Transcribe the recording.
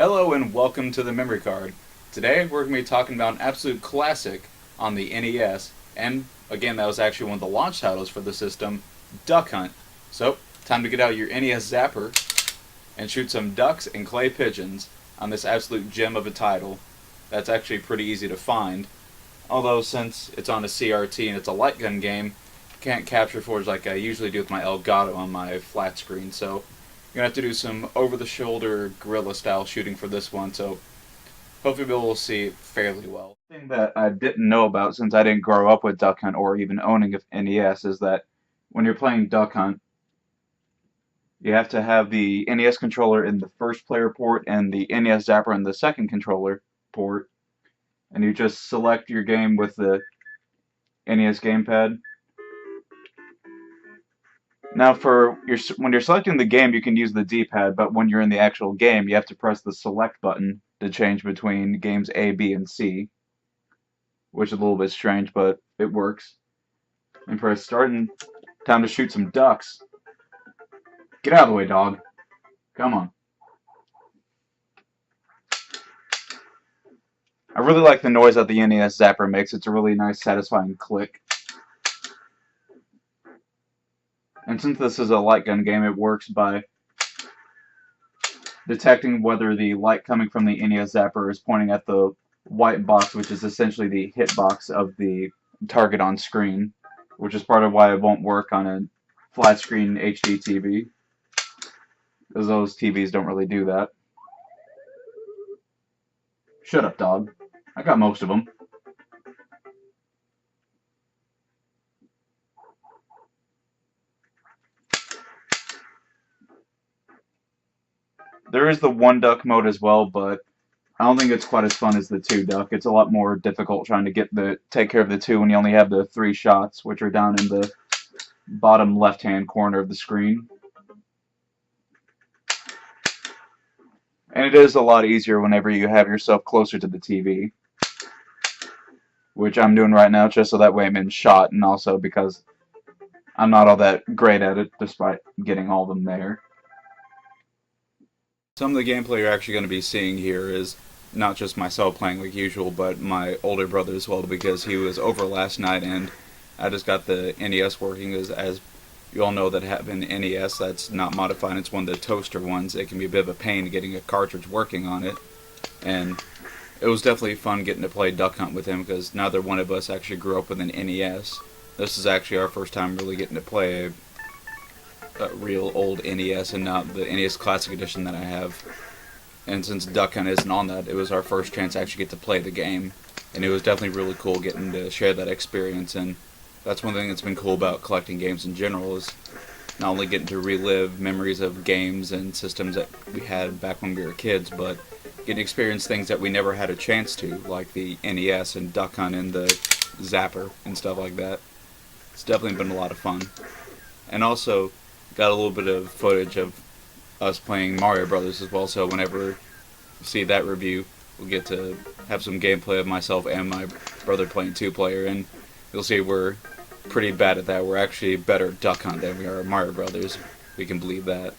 Hello and welcome to the Memory Card. Today we're going to be talking about an absolute classic on the NES, and again that was actually one of the launch titles for the system, Duck Hunt. So, time to get out your NES Zapper and shoot some ducks and clay pigeons on this absolute gem of a title. That's actually pretty easy to find, although since it's on a CRT and it's a light gun game, can't capture footage like I usually do with my Elgato on my flat screen, so you're going to have to do some over-the-shoulder guerrilla style shooting for this one, so hopefully we'll be able to see it fairly well. The thing that I didn't know about since I didn't grow up with Duck Hunt or even owning a NES is that when you're playing Duck Hunt, you have to have the NES controller in the first player port and the NES Zapper in the second controller port, and you just select your game with the NES gamepad. Now, when you're selecting the game, you can use the D-pad, but when you're in the actual game, you have to press the select button to change between games A, B, and C, which is a little bit strange, but it works. And press start, and time to shoot some ducks. Get out of the way, dog. Come on. I really like the noise that the NES Zapper makes. It's a really nice, satisfying click. And since this is a light gun game, it works by detecting whether the light coming from the NES Zapper is pointing at the white box, which is essentially the hitbox of the target on screen, which is part of why it won't work on a flat screen HD TV, because those TVs don't really do that. Shut up, dog. I got most of them. There is the one duck mode as well, but I don't think it's quite as fun as the two duck. It's a lot more difficult trying to take care of the two when you only have the three shots, which are down in the bottom left-hand corner of the screen. And it is a lot easier whenever you have yourself closer to the TV, which I'm doing right now just so that way I'm in shot, and also because I'm not all that great at it despite getting all of them there. Some of the gameplay you're actually going to be seeing here is not just myself playing like usual, but my older brother as well, because he was over last night and I just got the NES working. As you all know that have an NES that's not modified, it's one of the toaster ones. It can be a bit of a pain getting a cartridge working on it, and it was definitely fun getting to play Duck Hunt with him because neither one of us actually grew up with an NES. This is actually our first time really getting to play a real old NES and not the NES Classic Edition that I have. And since Duck Hunt isn't on that, it was our first chance to actually get to play the game, and it was definitely really cool getting to share that experience. And that's one thing that's been cool about collecting games in general, is not only getting to relive memories of games and systems that we had back when we were kids, but getting to experience things that we never had a chance to, like the NES and Duck Hunt and the Zapper and stuff like that. It's definitely been a lot of fun. And also got a little bit of footage of us playing Mario Brothers as well, so whenever you see that review, we'll get to have some gameplay of myself and my brother playing two-player, and you'll see we're pretty bad at that. We're actually better at Duck Hunt than we are at Mario Brothers. We can believe that.